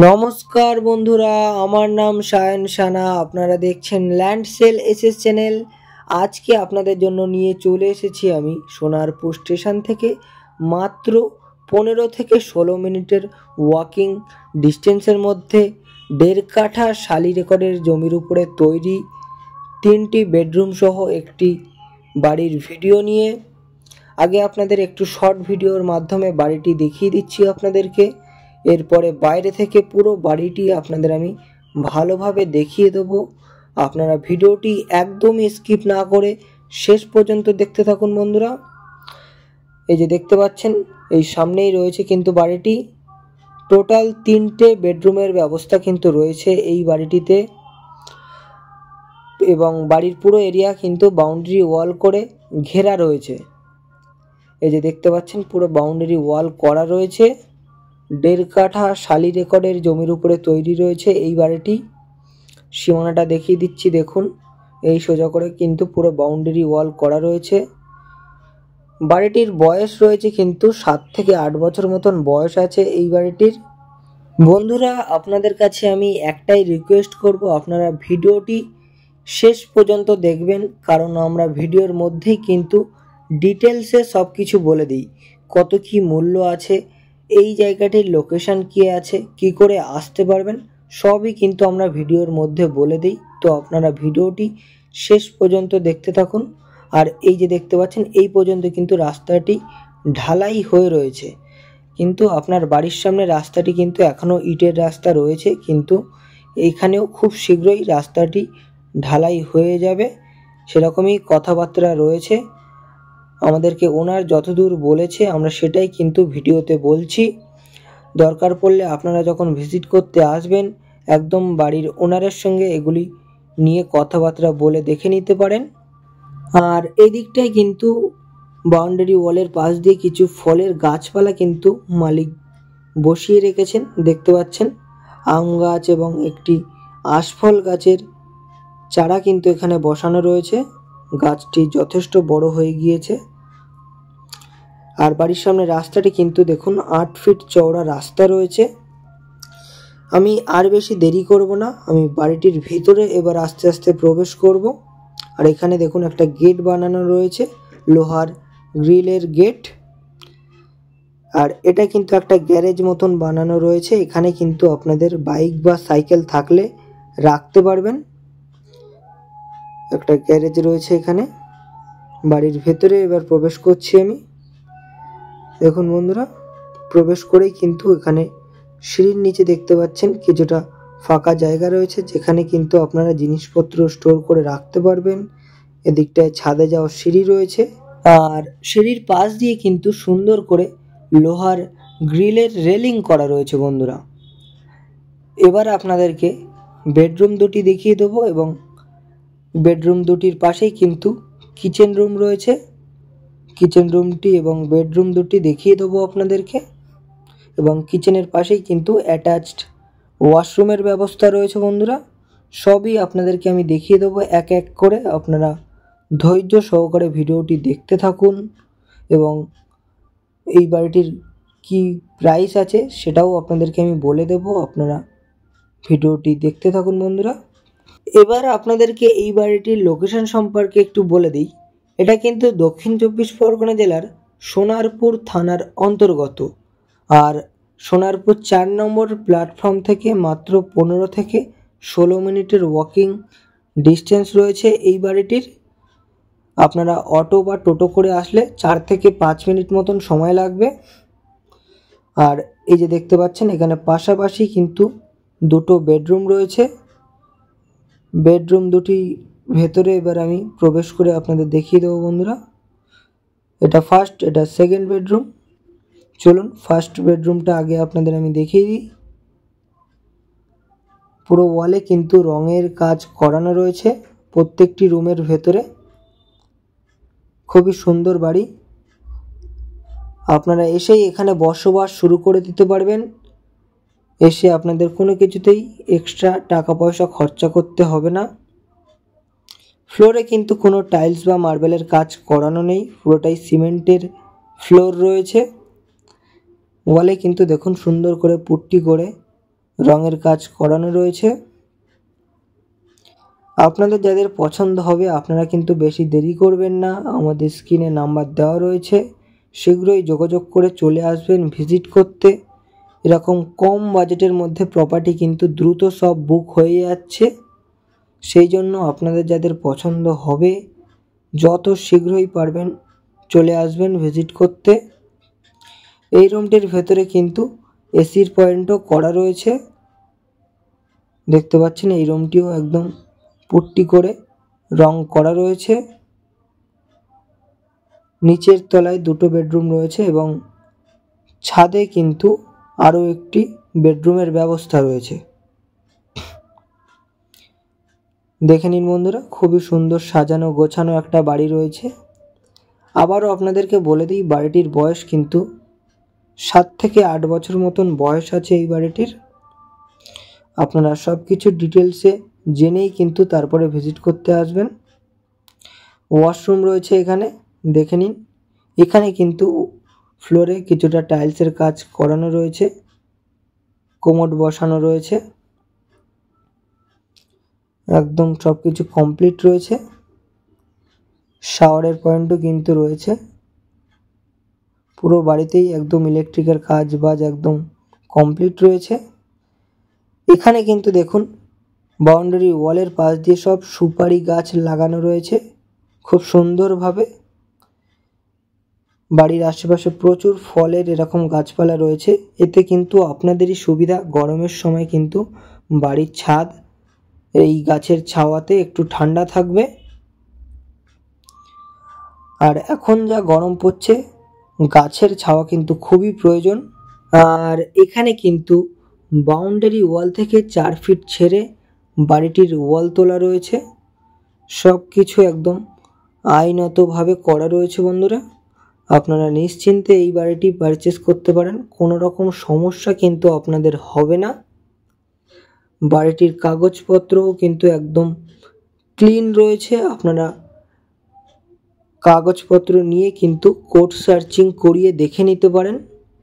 নমস্কার বন্ধুরা, আমার নাম সায়ন সানা। আপনারা দেখছেন ল্যান্ড সেল এসএস চ্যানেল। আজকে আপনাদের জন্য নিয়ে চলে এসেছি আমি সোনারপুর স্টেশন থেকে মাত্র 15 থেকে 16 মিনিটের ওয়াকিং ডিস্টেন্সের মধ্যে 1.5 কাঠা শালি রেকর্ডের জমির উপরে তৈরি 3টি বেডরুম সহ একটি বাড়ির ভিডিও নিয়ে। আগে আপনাদের একটু শর্ট ভিডিওর মাধ্যমে বাড়িটি দেখিয়ে দিচ্ছি আপনাদেরকে। এরপরে বাইরে থেকে পুরো বাড়িটি আপনাদের আমি ভালোভাবে দেখিয়ে দেবো। আপনারা ভিডিওটি একদমই স্কিপ না করে শেষ পর্যন্ত দেখতে থাকুন বন্ধুরা। এই যে দেখতে পাচ্ছেন, এই সামনেই রয়েছে কিন্তু বাড়িটি। টোটাল 3টে বেডরুমের ব্যবস্থা কিন্তু রয়েছে এই বাড়িটিতে, এবং বাড়ির পুরো এরিয়া কিন্তু বাউন্ডারি ওয়াল করে ঘেরা রয়েছে। এই যে দেখতে পাচ্ছেন, পুরো বাউন্ডারি ওয়াল করা রয়েছে। 1.5 কাঠা শালি রেকর্ডের জমির উপরে তৈরি রয়েছে এই বাড়িটি। সীমানাটা দেখিয়ে দিচ্ছি, দেখুন এই সোজা করে কিন্তু পুরো বাউন্ডারি ওয়াল করা রয়েছে। বাড়িটির বয়স রয়েছে কিন্তু 7 থেকে 8 বছর মতন বয়স আছে এই বাড়িটির। বন্ধুরা, আপনাদের কাছে আমি একটাই রিকোয়েস্ট করব, আপনারা ভিডিওটি শেষ পর্যন্ত দেখবেন, কারণ আমরা ভিডিওর মধ্যেই কিন্তু ডিটেলসে সব কিছু বলে দিই। কত কি মূল্য আছে, এই জায়গাটির লোকেশন কি আছে, কি করে আসতে পারবেন, সবই কিন্তু আমরা ভিডিওর মধ্যে বলে দিই। তো আপনারা ভিডিওটি শেষ পর্যন্ত দেখতে থাকুন। আর এই যে দেখতে পাচ্ছেন, এই পর্যন্ত কিন্তু রাস্তাটি ঢালাই হয়ে রয়েছে, কিন্তু আপনার বাড়ির সামনে রাস্তাটি কিন্তু এখনও ইটের রাস্তা রয়েছে, কিন্তু এইখানেও খুব শীঘ্রই রাস্তাটি ঢালাই হয়ে যাবে, সেরকমই কথাবার্তা রয়েছে। আমাদেরকে ওনার যতদূর বলেছে আমরা সেটাই কিন্তু ভিডিওতে বলছি। দরকার পড়লে আপনারা যখন ভিজিট করতে আসবেন, একদম বাড়ির ওনারের সঙ্গে এগুলি নিয়ে কথাবার্তা বলে দেখে নিতে পারেন। আর এই দিকটায় কিন্তু বাউন্ডারি ওয়ালের পাশ দিয়ে কিছু ফলের গাছপালা কিন্তু মালিক বসিয়ে রেখেছেন, দেখতে পাচ্ছেন। আম গাছ এবং একটি আশফল গাছের চারা কিন্তু এখানে বসানো রয়েছে। গাছটি যথেষ্ট বড় হয়ে গিয়েছে। আর বাড়ির সামনে রাস্তাটি কিন্তু দেখুন 8 ফিট চওড়া রাস্তা রয়েছে। আমি আর বেশি দেরি করব না, আমি বাড়িটির ভিতরে এবার আস্তে আস্তে প্রবেশ করব। আর এখানে দেখুন একটা গেট বানানো রয়েছে, লোহার গ্রিলের গেট। আর এটা কিন্তু একটা গ্যারেজ মতন বানানো রয়েছে, এখানে কিন্তু আপনাদের বাইক বা সাইকেল থাকলে রাখতে পারবেন। একটা গ্যারেজ রয়েছে এখানে। বাড়ির ভেতরে এবার প্রবেশ করছি আমি। দেখুন বন্ধুরা, প্রবেশ করেই কিন্তু এখানে সিঁড়ির নিচে দেখতে পাচ্ছেন কিছুটা ফাঁকা জায়গা রয়েছে, যেখানে কিন্তু আপনারা জিনিসপত্র স্টোর করে রাখতে পারবেন। এদিকটায় ছাদে যাওয়ার সিঁড়ি রয়েছে, আর সিঁড়ির পাশ দিয়ে কিন্তু সুন্দর করে লোহার গ্রিলের রেলিং করা রয়েছে বন্ধুরা। এবার আপনাদেরকে বেডরুম দুটি দেখিয়ে দেবো, এবং বেডরুম দুটির পাশেই কিন্তু কিচেন রুম রয়েছে। কিচেন রুমটি এবং বেডরুম দুটি দেখিয়ে দেবো আপনাদেরকে, এবং কিচেনের পাশেই কিন্তু অ্যাটাচড ওয়াশরুমের ব্যবস্থা রয়েছে বন্ধুরা। সবই আপনাদেরকে আমি দেখিয়ে দেবো এক এক করে। আপনারা ধৈর্য সহকারে ভিডিওটি দেখতে থাকুন, এবং এই বাড়িটির কি প্রাইস আছে সেটাও আপনাদেরকে আমি বলে দেব। আপনারা ভিডিওটি দেখতে থাকুন বন্ধুরা। এবার আপনাদেরকে এই বাড়িটির লোকেশন সম্পর্কে একটু বলে দিই। এটা কিন্তু দক্ষিণ 24 পরগনা জেলার সোনারপুর থানার অন্তর্গত। আর সোনারপুর 4 নম্বর প্ল্যাটফর্ম থেকে মাত্র 15 থেকে 16 মিনিটের ওয়াকিং ডিস্টেন্স রয়েছে এই বাড়িটির। আপনারা অটো বা টোটো করে আসলে 4 থেকে 5 মিনিট মতন সময় লাগবে। আর এই যে দেখতে পাচ্ছেন, এখানে পাশাপাশি কিন্তু 2টো বেডরুম রয়েছে। বেডরুম দুটি ভেতরে এবার আমি প্রবেশ করে আপনাদের দেখিয়ে দেবো বন্ধুরা। এটা ফার্স্ট, এটা সেকেন্ড বেডরুম। চলুন ফার্স্ট বেডরুমটা আগে আপনাদের আমি দেখিয়ে দিই। পুরো ওয়ালে কিন্তু রঙের কাজ করানো রয়েছে প্রত্যেকটি রুমের ভেতরে। খুবই সুন্দর বাড়ি। আপনারা এসেই এখানে বসবাস শুরু করে দিতে পারবেন। এসে আপনাদের কোনো কিছুতেই এক্সট্রা টাকা পয়সা খরচা করতে হবে না। ফ্লোরে কিন্তু কোনো টাইলস বা মার্বেলের কাজ করানো নেই, পুরোটাই সিমেন্টের ফ্লোর রয়েছে। ওয়ালে কিন্তু দেখুন সুন্দর করে পুট্টি করে রঙের কাজ করানো রয়েছে। আপনাদের যাদের পছন্দ হবে আপনারা কিন্তু বেশি দেরি করবেন না, আমাদের স্ক্রিনে নাম্বার দেওয়া রয়েছে, শীঘ্রই যোগাযোগ করে চলে আসবেন ভিজিট করতে। এরকম কম বাজেটের মধ্যে প্রপার্টি কিন্তু দ্রুত সব বুক হয়ে যাচ্ছে, সেই জন্য আপনাদের যাদের পছন্দ হবে যত শীঘ্রই পারবেন চলে আসবেন ভিজিট করতে। এই রুমটির ভেতরে কিন্তু এসির পয়েন্টও করা রয়েছে, দেখতে পাচ্ছেন এই রুমটিও একদম পুট্টি করে রং করা রয়েছে। নিচের তলায় দুটো বেডরুম রয়েছে এবং ছাদে কিন্তু আরও একটি বেডরুমের ব্যবস্থা রয়েছে। দেখে নিন বন্ধুরা, খুবই সুন্দর সাজানো গোছানো একটা বাড়ি রয়েছে। আবারও আপনাদেরকে বলে দিই বাড়িটির বয়স কিন্তু 7 থেকে 8 বছর মতন বয়স আছে এই বাড়িটির। আপনারা সব কিছু ডিটেলসে জেনেই কিন্তু তারপরে ভিজিট করতে আসবেন। ওয়াশরুম রয়েছে এখানে, দেখে নিন। এখানে কিন্তু ফ্লোরে কিছুটা টাইলসের কাজ করানো রয়েছে, কোমোড বসানো রয়েছে, একদম সব কিছু কমপ্লিট রয়েছে। শাওয়ারের পয়েন্টও কিন্তু রয়েছে। পুরো বাড়িতেই একদম ইলেকট্রিকের কাজ বাজ একদম কমপ্লিট রয়েছে। এখানে কিন্তু দেখুন বাউন্ডারি ওয়ালের পাশ দিয়ে সব সুপারি গাছ লাগানো রয়েছে খুব সুন্দরভাবে। বাড়ির আশেপাশে প্রচুর ফলের এরকম গাছপালা রয়েছে, এতে কিন্তু আপনাদেরই সুবিধা। গরমের সময় কিন্তু বাড়ির ছাদ এই গাছের ছাওয়াতে একটু ঠান্ডা থাকবে। আর এখন যা গরম পড়ছে গাছের ছাওয়া কিন্তু খুবই প্রয়োজন। আর এখানে কিন্তু বাউন্ডারি ওয়াল থেকে 4 ফিট ছেড়ে বাড়িটির ওয়াল তোলা রয়েছে, সব কিছু একদম আইনতভাবে করা রয়েছে বন্ধুরা। আপনারা নিশ্চিন্তে এই বাড়িটি পারচেস করতে পারেন, কোনো রকম সমস্যা কিন্তু আপনাদের হবে না। বাড়িটির কাগজপত্রও কিন্তু একদম ক্লিন রয়েছে, আপনারা কাগজপত্র নিয়ে কিন্তু কোর্ট সার্চিং করিয়ে দেখে নিতে পারেন।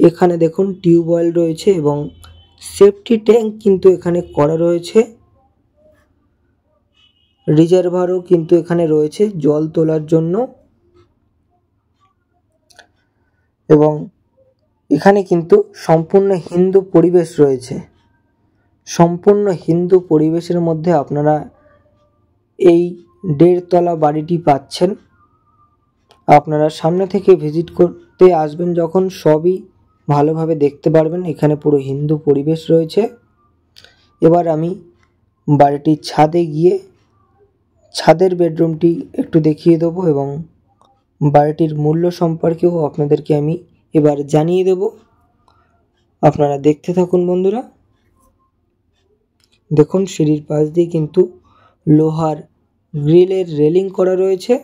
এখানে দেখুন টিউবওয়েল রয়েছে এবং সেফটি ট্যাঙ্ক কিন্তু এখানে করা রয়েছে, রিজার্ভারও কিন্তু এখানে রয়েছে জল তোলার জন্য। এবং এখানে কিন্তু সম্পূর্ণ হিন্দু পরিবেশ রয়েছে, সম্পূর্ণ হিন্দু পরিবেশের মধ্যে আপনারা এই 1.5 তলা বাড়িটি পাচ্ছেন। আপনারা সামনে থেকে ভিজিট করতে আসবেন যখন সবই ভালোভাবে দেখতে পারবেন। এখানে পুরো হিন্দু পরিবেশ রয়েছে। এবার আমি বাড়িটির ছাদে গিয়ে ছাদের বেডরুমটি একটু দেখিয়ে দেবো এবং বাড়িটির মূল্য সম্পর্কেও আপনাদেরকে আমি এবার জানিয়ে দেব। আপনারা দেখতে থাকুন বন্ধুরা। দেখুন সিঁড়ির পাশ দিয়ে কিন্তু লোহার গ্রিলের রেলিং করা রয়েছে।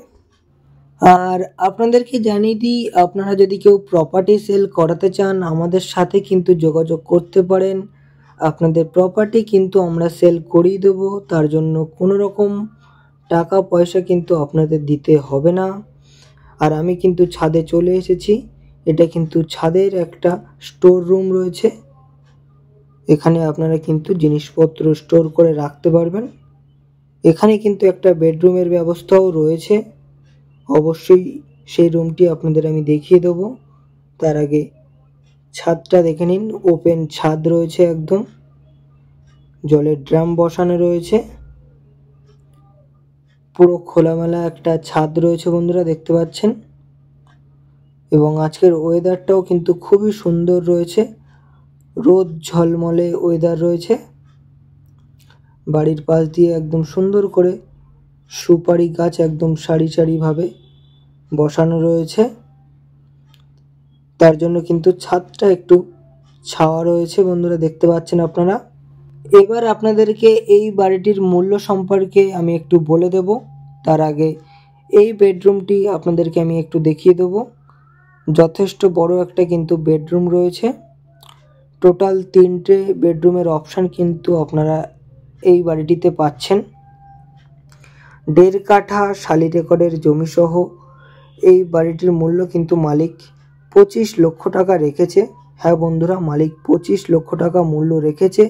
আর আপনাদেরকে জানিয়ে দিই, আপনারা যদি কেউ প্রপার্টি সেল করাতে চান আমাদের সাথে কিন্তু যোগাযোগ করতে পারেন। আপনাদের প্রপার্টি কিন্তু আমরা সেল করিয়ে দেবো, তার জন্য কোনো রকম টাকা পয়সা কিন্তু আপনাদের দিতে হবে না। আর আমি কিন্তু ছাদে চলে এসেছি, এটা কিন্তু ছাদের একটা স্টোর রুম রয়েছে, এখানে আপনারা কিন্তু জিনিসপত্র স্টোর করে রাখতে পারবেন। এখানে কিন্তু একটা বেডরুমের ব্যবস্থাও রয়েছে, অবশ্যই সেই রুমটি আপনাদের আমি দেখিয়ে দেবো। তার আগে ছাদটা দেখে নিন, ওপেন ছাদ রয়েছে, একদম জলের ড্রাম বসানো রয়েছে, পুরো খোলামেলা একটা ছাদ রয়েছে বন্ধুরা, দেখতে পাচ্ছেন। এবং আজকের ওয়েদারটাও কিন্তু খুবই সুন্দর রয়েছে, রোদ ঝলমলে ওয়েদার রয়েছে। বাড়ির পাশ দিয়ে একদম সুন্দর করে সুপারি গাছ একদম সারি সারিভাবে বসানো রয়েছে, তার জন্য কিন্তু ছাদটা একটু ছাওয়া রয়েছে বন্ধুরা, দেখতে পাচ্ছেন আপনারা। এবার আপনাদেরকে এই বাড়িটির মূল্য সম্পর্কে আমি একটু বলে দেব। তার আগে এই বেডরুমটি আপনাদেরকে আমি একটু দেখিয়ে দেব। যথেষ্ট বড় একটা কিন্তু বেডরুম রয়েছে, টোটাল 3টে বেডরুমের অপশান কিন্তু আপনারা এই বাড়িটিতে পাচ্ছেন। 1.5 কাঠা শালি রেকর্ডের জমিসহ এই বাড়িটির মূল্য কিন্তু মালিক 25 লক্ষ টাকা রেখেছে। হ্যাঁ বন্ধুরা, মালিক 25 লক্ষ টাকা মূল্য রেখেছে।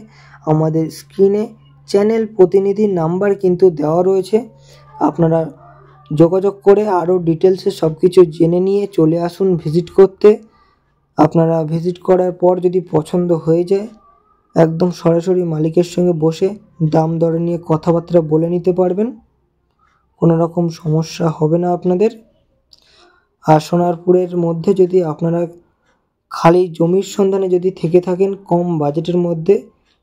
আমাদের স্ক্রিনে চ্যানেল প্রতিনিধির নাম্বার কিন্তু দেওয়া রয়েছে। আপনারা যোগাযোগ করে আরও ডিটেলসে সব কিছু জেনে নিয়ে চলে আসুন ভিজিট করতে। আপনারা ভিজিট করার পর যদি পছন্দ হয়ে যায়, একদম সরাসরি মালিকের সঙ্গে বসে দাম দর নিয়ে কথাবার্তা বলে নিতে পারবেন, কোনো রকম সমস্যা হবে না আপনাদের। আর সোনারপুরের মধ্যে যদি আপনারা খালি জমির সন্ধানে যদি থেকে থাকেন কম বাজেটের মধ্যে,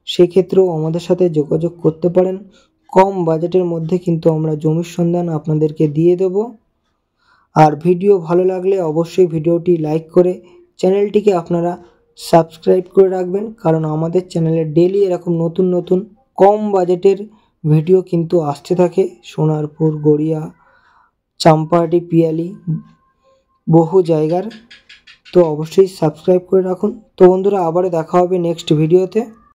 সেক্ষেত্রেও আমাদের সাথে যোগাযোগ করতে পারেন। কম বাজেটের মধ্যে কিন্তু আমরা জমির সন্ধান আপনাদেরকে দিয়ে দেব। আর ভিডিও ভালো লাগলে অবশ্যই ভিডিওটি লাইক করে চ্যানেলটিকে আপনারা সাবস্ক্রাইব করে রাখবেন, কারণ আমাদের চ্যানেলে ডেলি এরকম নতুন নতুন কম বাজেটের ভিডিও কিন্তু আসতে থাকে। সোনারপুর, গড়িয়া, চাম্পাহাটি, পিয়ালি, বহু জায়গার। তো অবশ্যই সাবস্ক্রাইব করে রাখুন। তো বন্ধুরা, আবারও দেখা হবে নেক্সট ভিডিওতে।